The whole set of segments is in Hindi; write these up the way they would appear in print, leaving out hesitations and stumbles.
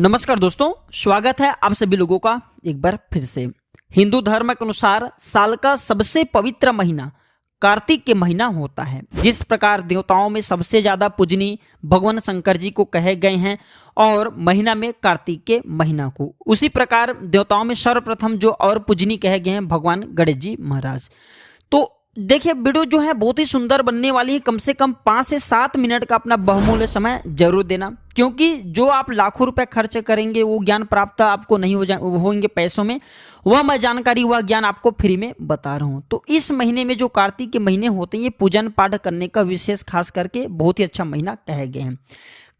नमस्कार दोस्तों, स्वागत है आप सभी लोगों का एक बार फिर से। हिंदू धर्म के अनुसार साल का सबसे पवित्र महीना कार्तिक के महीना होता है। जिस प्रकार देवताओं में सबसे ज्यादा पूजनीय भगवान शंकर जी को कहे गए हैं और महीना में कार्तिक के महीना को, उसी प्रकार देवताओं में सर्वप्रथम जो और पूजनीय कहे गए हैं भगवान गणेश जी महाराज। तो देखिए, वीडियो जो है बहुत ही सुंदर बनने वाली है। कम से कम 5 से 7 मिनट का अपना बहुमूल्य समय जरूर देना, क्योंकि जो आप लाखों रुपए खर्च करेंगे वो ज्ञान प्राप्त आपको नहीं होंगे पैसों में, वह मैं जानकारी वह ज्ञान आपको फ्री में बता रहा हूँ। तो इस महीने में जो कार्तिक के महीने होते हैं, ये पूजन पाठ करने का विशेष खास करके बहुत ही अच्छा महीना कहे गए हैं।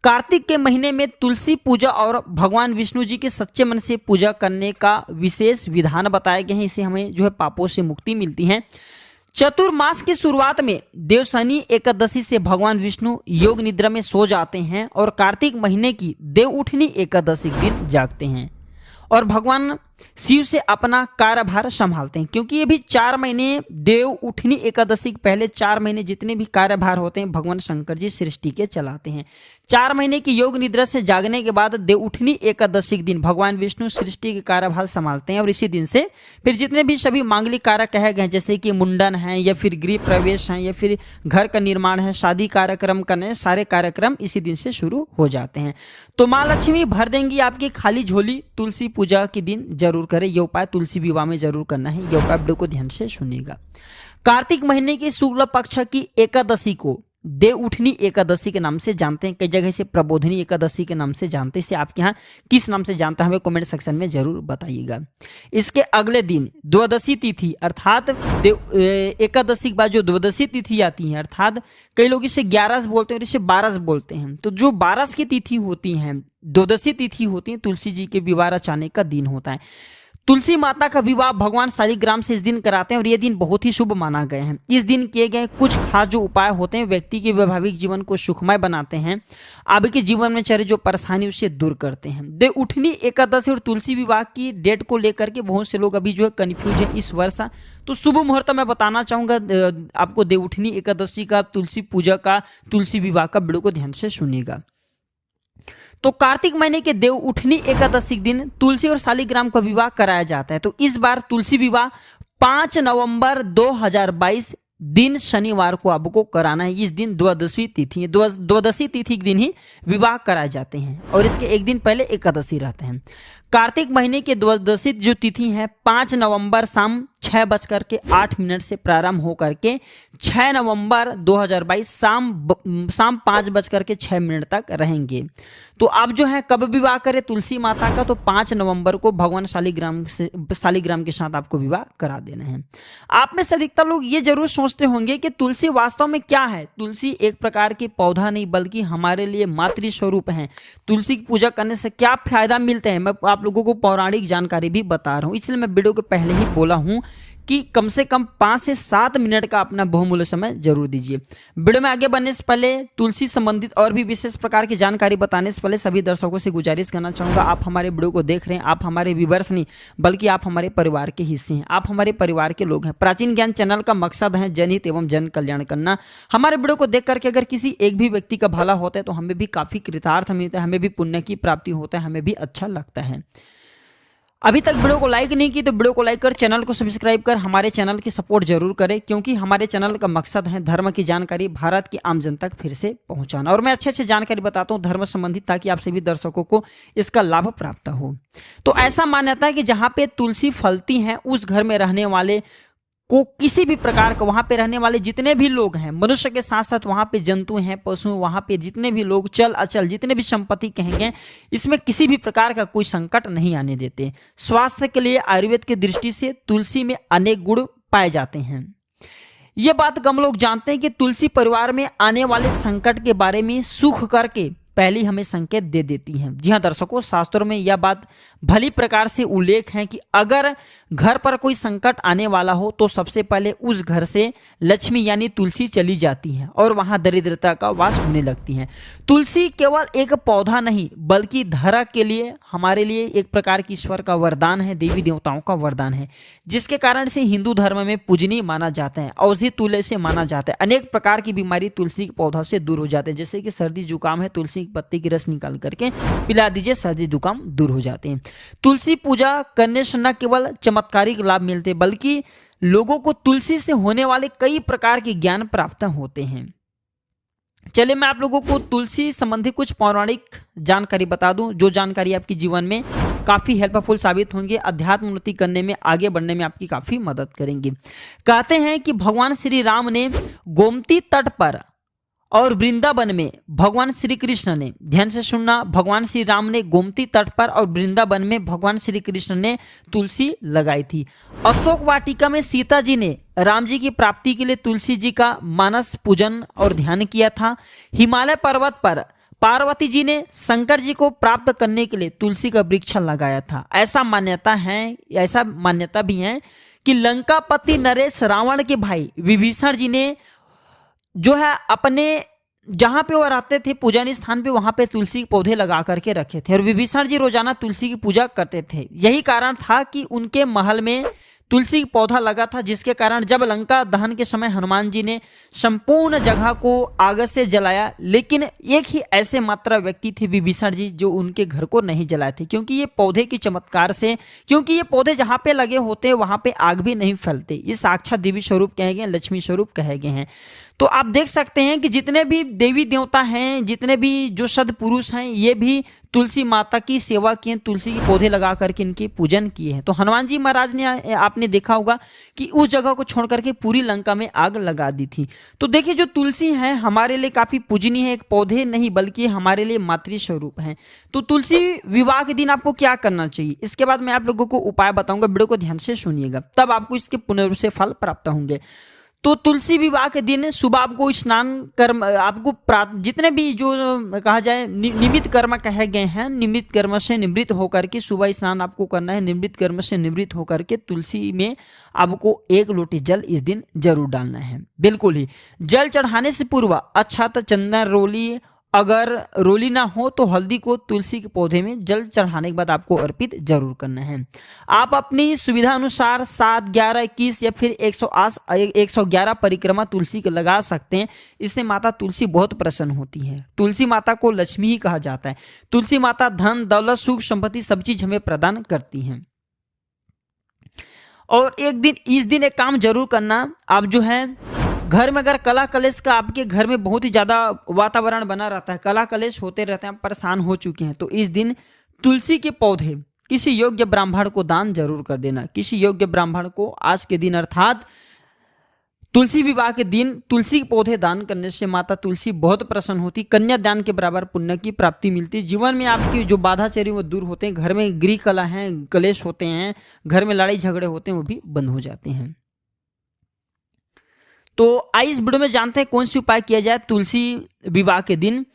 कार्तिक के महीने में तुलसी पूजा और भगवान विष्णु जी के सच्चे मन से पूजा करने का विशेष विधान बताए गए हैं। इससे हमें जो है पापों से मुक्ति मिलती है। चतुर्मास की शुरुआत में देवशनि एकादशी से भगवान विष्णु योग निद्रा में सो जाते हैं और कार्तिक महीने की देव उठनी एकादशी के दिन जागते हैं और भगवान शिव से अपना कार्यभार संभालते हैं। क्योंकि ये भी 4 महीने देव उठनी एकादशी के पहले 4 महीने जितने भी कार्यभार होते हैं भगवान शंकर जी सृष्टि के चलाते हैं। 4 महीने की योग निद्रा से जागने के बाद देव उठनी एकादशी के दिन भगवान विष्णु सृष्टि के कार्यभार संभालते हैं और इसी दिन से फिर जितने भी सभी मांगलिक कार्य कहे गए, जैसे कि मुंडन है या फिर गृह प्रवेश है या फिर घर का निर्माण है, शादी कार्यक्रम करने, सारे कार्यक्रम इसी दिन से शुरू हो जाते हैं। तो माँ लक्ष्मी भर देंगी आपकी खाली झोली। तुलसी पूजा के दिन जरूर करें। यह उपाय तुलसी विवाह में जरूर करना है। यह उपाय वीडियो को ध्यान से सुनिएगा। कार्तिक महीने की शुक्ल पक्ष की एकादशी को देव उठनी एकादशी के नाम से जानते हैं। कई जगह इसे प्रबोधनी एकादशी के नाम से जानते हैं। इसे आपके यहाँ किस नाम से जानता है हमें कमेंट सेक्शन में जरूर बताइएगा। इसके अगले दिन द्वादशी तिथि अर्थात एकादशी के बाद जो द्वादशी तिथि आती है, अर्थात कई लोग इसे 11 बोलते हैं और इसे 12 बोलते हैं। तो जो 12 की तिथि होती है, द्वादशी तिथि होती है, तुलसी जी के विवाह रचाने का दिन होता है। तुलसी माता का विवाह भगवान शालिग्राम से इस दिन कराते हैं और ये दिन बहुत ही शुभ माना गया है। इस दिन किए गए कुछ खास जो उपाय होते हैं व्यक्ति के वैवाहिक जीवन को सुखमय बनाते हैं, आपके जीवन में चल जो परेशानी उसे दूर करते हैं। देव उठनी एकादशी और तुलसी विवाह की डेट को लेकर के बहुत से लोग अभी जो है कंफ्यूज है इस वर्ष। तो शुभ मुहूर्त मैं बताना चाहूंगा आपको देव उठनी एकादशी का, तुलसी पूजा का, तुलसी विवाह का। वीडियो को ध्यान से सुनिएगा। तो कार्तिक महीने के देव उठनी एकादशी के दिन तुलसी और शालिग्राम का विवाह कराया जाता है। तो इस बार तुलसी विवाह 5 नवंबर 2022 दिन शनिवार को आपको कराना है। इस दिन द्वादशी तिथि के दिन ही विवाह कराए जाते हैं और इसके एक दिन पहले एकादशी रहते हैं। कार्तिक महीने के द्वादशी जो तिथि है 5 नवंबर शाम 6:08 से प्रारंभ होकर के 6 नवंबर 2022 शाम 5:06 तक रहेंगे। तो आप जो है कब विवाह करें तुलसी माता का, तो 5 नवंबर को भगवान शालिग्राम के साथ आपको विवाह करा देना है। आप में से अधिकतर लोग ये जरूर सोचते होंगे कि तुलसी वास्तव में क्या है। तुलसी एक प्रकार की पौधा नहीं बल्कि हमारे लिए मातृ स्वरूप है। तुलसी की पूजा करने से क्या फायदा मिलते हैं, मैं आप लोगों को पौराणिक जानकारी भी बता रहा हूं। इसलिए मैं वीडियो के पहले ही बोला हूं कि कम से कम 5 से 7 मिनट का अपना बहुमूल्य समय जरूर दीजिए। वीडियो में आगे बढ़ने से पहले तुलसी संबंधित और भी विशेष प्रकार की जानकारी बताने से पहले सभी दर्शकों से गुजारिश करना चाहूंगा, आप हमारे वीडियो को देख रहे हैं, आप हमारे व्यूअर्स नहीं बल्कि आप हमारे परिवार के हिस्से हैं, आप हमारे परिवार के लोग हैं। प्राचीन ज्ञान चैनल का मकसद है जनहित एवं जन कल्याण करना। हमारे वीडियो को देख करके अगर किसी एक भी व्यक्ति का भला होता है तो हमें भी काफी कृतार्थ मिलता है, हमें भी पुण्य की प्राप्ति होता है, हमें भी अच्छा लगता है। अभी तक वीडियो को लाइक नहीं की तो वीडियो को लाइक कर, चैनल को सब्सक्राइब कर हमारे चैनल की सपोर्ट जरूर करें, क्योंकि हमारे चैनल का मकसद है धर्म की जानकारी भारत की आम जनता तक फिर से पहुंचाना। और मैं अच्छे जानकारी बताता हूं धर्म संबंधित, ताकि आप सभी दर्शकों को इसका लाभ प्राप्त हो। तो ऐसा मान्यता है कि जहां पे तुलसी फलती है उस घर में रहने वाले को किसी भी प्रकार का, वहां पे रहने वाले जितने भी लोग हैं, मनुष्य के साथ साथ वहां पे जंतु हैं, पशु, वहां पे जितने भी लोग चल अचल जितने भी संपत्ति कहेंगे, इसमें किसी भी प्रकार का कोई संकट नहीं आने देते। स्वास्थ्य के लिए आयुर्वेद की दृष्टि से तुलसी में अनेक गुण पाए जाते हैं। ये बात कम लोग जानते हैं कि तुलसी परिवार में आने वाले संकट के बारे में सुख करके पहले हमें संकेत दे देती है। जी हाँ दर्शकों, शास्त्रों में यह बात भली प्रकार से उल्लेख है कि अगर घर पर कोई संकट आने वाला हो तो सबसे पहले उस घर से लक्ष्मी यानी तुलसी चली जाती है और वहां दरिद्रता का वास होने लगती है। तुलसी केवल एक पौधा नहीं बल्कि धरा के लिए, हमारे लिए एक प्रकार की ईश्वर का वरदान है, देवी देवताओं का वरदान है, जिसके कारण से हिंदू धर्म में पूजनीय माना जाता है, औषधि तुल्य से माना जाता है। अनेक प्रकार की बीमारी तुलसी के पौधा से दूर हो जाते हैं, जैसे कि सर्दी जुकाम है तुलसी पत्ते की रस निकाल करके पिला दीजिए, सर्दी जुकाम दूर हो जाते हैं। तुलसी पूजा करने से न केवल चमत्कारिक लाभ मिलते बल्कि लोगों को तुलसी से होने वाले कई प्रकार के ज्ञान प्राप्त होते हैं। चलिए मैं आप लोगों को तुलसी संबंधी कुछ पौराणिक जानकारी बता दूं, जो जानकारी आपके जीवन में काफ़ी हेल्पफुल साबित होंगे, अध्यात्म उन्नति करने में, आगे बढ़ने में आपकी काफ़ी मदद करेंगे। कहते हैं कि भगवान श्री राम ने गोमती तट पर और वृंदावन में भगवान श्री कृष्ण ने, ध्यान से सुनना, भगवान श्री राम ने गोमती तट पर और वृंदावन में भगवान श्री कृष्ण ने तुलसी लगाई थी। अशोक वाटिका में सीता जी ने राम जी की प्राप्ति के लिए तुलसी जी का मानस पूजन और ध्यान किया था। हिमालय पर्वत पर पार्वती जी ने शंकर जी को प्राप्त करने के लिए तुलसी का वृक्ष लगाया था। ऐसा मान्यता भी है कि लंकापति नरेश रावण के भाई विभीषण जी ने जो है अपने जहां पे वो रहते थे पूजन स्थान पे, वहां पे तुलसी के पौधे लगा करके रखे थे और विभीषण जी रोजाना तुलसी की पूजा करते थे। यही कारण था कि उनके महल में तुलसी पौधा लगा था, जिसके कारण जब लंका दहन के समय हनुमान जी ने संपूर्ण जगह को आग से जलाया, लेकिन एक ही ऐसे मात्र व्यक्ति थे विभीषण जी जो उनके घर को नहीं जलाए थे, क्योंकि ये पौधे की चमत्कार से, क्योंकि ये पौधे जहाँ पे लगे होते हैं वहाँ पे आग भी नहीं फैलते। ये साक्षात देवी स्वरूप कहे गए, लक्ष्मी स्वरूप कहे गए हैं। तो आप देख सकते हैं कि जितने भी देवी देवता हैं, जितने भी जो सद्पुरुष हैं, ये भी तुलसी माता की सेवा किए, तुलसी के पौधे लगा करके इनके पूजन किए हैं। तो हनुमान जी महाराज ने, आपने देखा होगा कि उस जगह को छोड़ करके पूरी लंका में आग लगा दी थी। तो देखिए जो तुलसी है हमारे लिए काफी पूजनीय है, एक पौधे नहीं बल्कि हमारे लिए मातृ स्वरूप है। तो तुलसी विवाह के दिन आपको क्या करना चाहिए, इसके बाद मैं आप लोगों को उपाय बताऊंगा, वीडियो को ध्यान से सुनिएगा, तब आपको इसके पूर्ण रूप से फल प्राप्त होंगे। तो तुलसी विवाह के दिन सुबह आपको स्नान कर्म, आपको जितने भी जो कहा जाए निमित्त कर्म कहे गए हैं, निमित्त कर्म से निवृत्त होकर के सुबह स्नान आपको करना है। निवृत्त कर्म से निवृत्त होकर के तुलसी में आपको 1 लोटी जल इस दिन जरूर डालना है। बिल्कुल ही जल चढ़ाने से पूर्व अक्षत, चंदन, रोली, अगर रोली ना हो तो हल्दी को तुलसी के पौधे में जल चढ़ाने के बाद आपको अर्पित जरूर करना है। आप अपनी सुविधा अनुसार 7, 11, 21 या फिर 111 परिक्रमा तुलसी के लगा सकते हैं। इससे माता तुलसी बहुत प्रसन्न होती है। तुलसी माता को लक्ष्मी ही कहा जाता है। तुलसी माता धन, दौलत, सुख, संपत्ति सब चीज हमें प्रदान करती हैं। और इस दिन एक काम जरूर करना, आप जो है घर में अगर कला कलेश का आपके घर में बहुत ही ज़्यादा वातावरण बना रहता है, कला कलेश होते रहते हैं, आप परेशान हो चुके हैं, तो इस दिन तुलसी के पौधे किसी योग्य ब्राह्मण को दान जरूर कर देना। किसी योग्य ब्राह्मण को आज के दिन अर्थात तुलसी विवाह के दिन तुलसी के पौधे दान करने से माता तुलसी बहुत प्रसन्न होती, कन्यादान के बराबर पुण्य की प्राप्ति मिलती। जीवन में आपकी जो बाधा चरी वो दूर होते हैं, घर में गृह कला है, कलेश होते हैं, घर में लड़ाई झगड़े होते हैं, वो भी बंद हो जाते हैं। तो आइए इस वीडियो में जानते हैं कौन सी उपाय किया जाए तुलसी विवाह के दिन।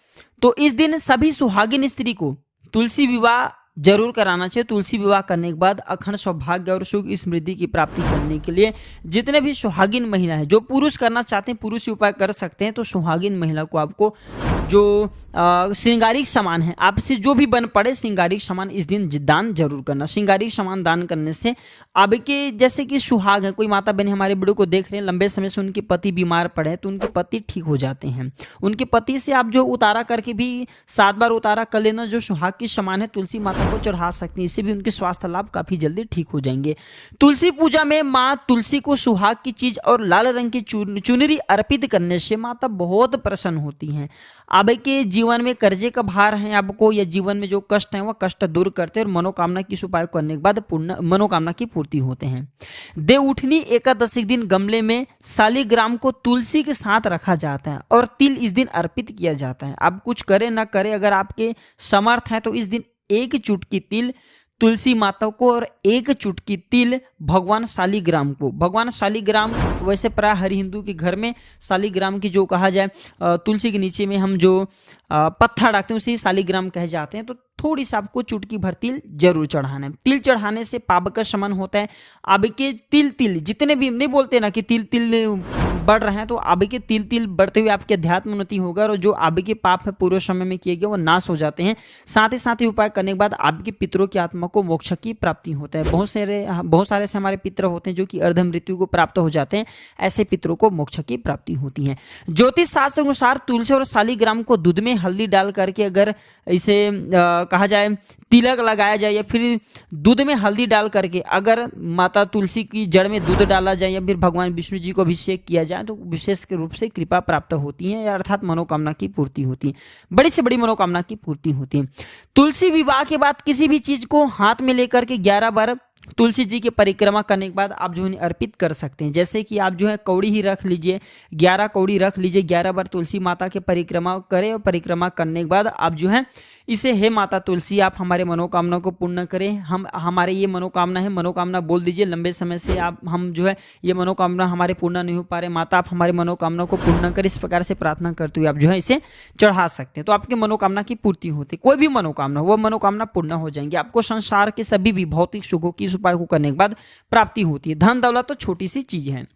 तो इस दिन सभी सुहागिन स्त्री को तुलसी विवाह जरूर कराना चाहिए। तुलसी विवाह करने के बाद अखंड सौभाग्य और सुख समृद्धि की प्राप्ति करने के लिए जितने भी सुहागिन महिला है, जो पुरुष करना चाहते हैं पुरुष उपाय कर सकते हैं। तो सुहागिन महिला को आपको जो श्रृंगारिक सामान है, आपसे जो भी बन पड़े श्रृंगारिक सामान इस दिन दान जरूर करना। श्रृंगारिक सामान दान करने से आपके जैसे कि सुहाग है, कोई माता बहन हमारे वीडियो को देख रहे हैं, लंबे समय से उनके पति बीमार पड़े हैं तो उनके पति ठीक हो जाते हैं। उनके पति से आप जो उतारा करके भी 7 बार उतारा कर लेना, जो सुहाग की सामान है तुलसी माता को चढ़ा सकते हैं, इससे भी उनके स्वास्थ्य लाभ काफी जल्दी ठीक हो जाएंगे। तुलसी पूजा में माँ तुलसी को सुहाग की चीज और लाल रंग की चुनरी अर्पित करने से माता बहुत प्रसन्न होती हैं। आपके जीवन में कर्जे का भार है आपको, या जीवन में जो कष्ट है वह कष्ट दूर करते हैं और मनोकामना की उपाय करने के बाद पूर्ण मनोकामना की पूर्ति होते हैं। देवउठनी एकादशी के दिन गमले में शालिग्राम को तुलसी के साथ रखा जाता है और तिल इस दिन अर्पित किया जाता है। आप कुछ करें ना करें, अगर आपके समर्थ है तो इस दिन 1 चुटकी तिल तुलसी माता को और 1 चुटकी तिल भगवान शालिग्राम को। भगवान शालिग्राम वैसे प्राय हर हिंदू के घर में शालिग्राम की जो कहा जाए तुलसी के नीचे में हम जो पत्थर रखते हैं उसे शालिग्राम कहे जाते हैं। तो थोड़ी सी आपको चुटकी भर तिल जरूर चढ़ाना है। तिल चढ़ाने से पाप का शमन होता है। अब के तिल जितने भी नहीं बोलते ना कि तिल बढ़ रहे हैं तो आगे के तिल तिल बढ़ते हुए आपके अध्यात्म उन्नति होगा और जो आगे के पाप है पूर्व समय में किए गए वो नाश हो जाते हैं। साथ ही उपाय करने के बाद आपके पितरों की आत्मा को मोक्ष की प्राप्ति होता है। बहुत सारे ऐसे हमारे पितर होते हैं जो कि अर्ध मृत्यु को प्राप्त हो जाते हैं, ऐसे पितरों को मोक्ष की प्राप्ति होती है। ज्योतिष शास्त्र के अनुसार तुलसी और शालिग्राम को दूध में हल्दी डाल करके अगर इसे कहा जाए तिलक लगाया जाए या फिर दूध में हल्दी डाल करके अगर माता तुलसी की जड़ में दूध डाला जाए या फिर भगवान विष्णु जी को अभिषेक किया जाए तो विशेष रूप से कृपा प्राप्त होती है, अर्थात मनोकामना की पूर्ति होती है, बड़ी से बड़ी मनोकामना की पूर्ति होती है। तुलसी विवाह के बाद किसी भी चीज को हाथ में लेकर के 11 बार तुलसी जी की परिक्रमा करने के बाद आप जो है अर्पित कर सकते हैं। जैसे कि आप जो है कौड़ी ही रख लीजिए, 11 कौड़ी रख लीजिए, 11 बार तुलसी माता के परिक्रमा करें और परिक्रमा करने के बाद आप जो है इसे हे माता तुलसी आप हमारे मनोकामना को पूर्ण करें, हमारे ये मनोकामना है, मनोकामना बोल दीजिए, लंबे समय से हम जो है ये मनोकामना हमारे पूर्ण नहीं हो पा रहे, माता आप हमारे मनोकामना को पूर्ण करें, इस प्रकार से प्रार्थना करते हुए आप जो है इसे चढ़ा सकते हैं। तो आपके मनोकामना की पूर्ति होती है, कोई भी मनोकामना वो मनोकामना पूर्ण हो जाएंगी। आपको संसार के सभी भी भौतिक सुखों की इस उपाय को करने के बाद प्राप्ति होती है। धन दौलत तो छोटी सी चीज है।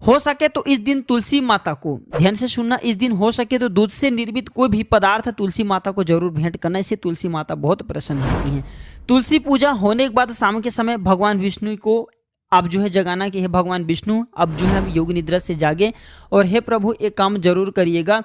हो सके तो इस दिन तुलसी माता को ध्यान से सुनना, इस दिन हो सके तो दूध से निर्मित कोई भी पदार्थ तुलसी माता को जरूर भेंट करना, इससे तुलसी माता बहुत प्रसन्न होती हैं। तुलसी पूजा होने के बाद शाम के समय भगवान विष्णु को आप जो है जगाना कि हे भगवान विष्णु अब जो है योग निद्रा से जागे और हे प्रभु एक काम जरूर करिएगा,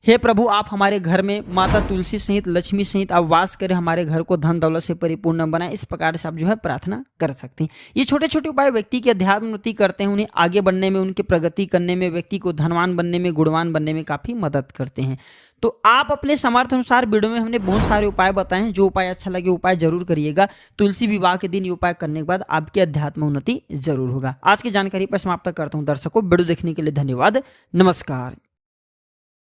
हे प्रभु आप हमारे घर में माता तुलसी सहित लक्ष्मी सहित आप वास करें, हमारे घर को धन दौलत से परिपूर्ण बनाए, इस प्रकार से आप जो है प्रार्थना कर सकते हैं। ये छोटे छोटे उपाय व्यक्ति की अध्यात्म उन्नति करते हैं, उन्हें आगे बढ़ने में, उनकी प्रगति करने में, व्यक्ति को धनवान बनने में, गुणवान बनने में काफी मदद करते हैं। तो आप अपने समर्थ अनुसार वीडियो में हमने बहुत सारे उपाय बताए हैं, जो उपाय अच्छा लगे उपाय जरूर करिएगा। तुलसी विवाह के दिन ये उपाय करने के बाद आपकी अध्यात्म उन्नति जरूर होगा। आज की जानकारी पर समाप्त करता हूँ दर्शकों, वीडियो देखने के लिए धन्यवाद, नमस्कार।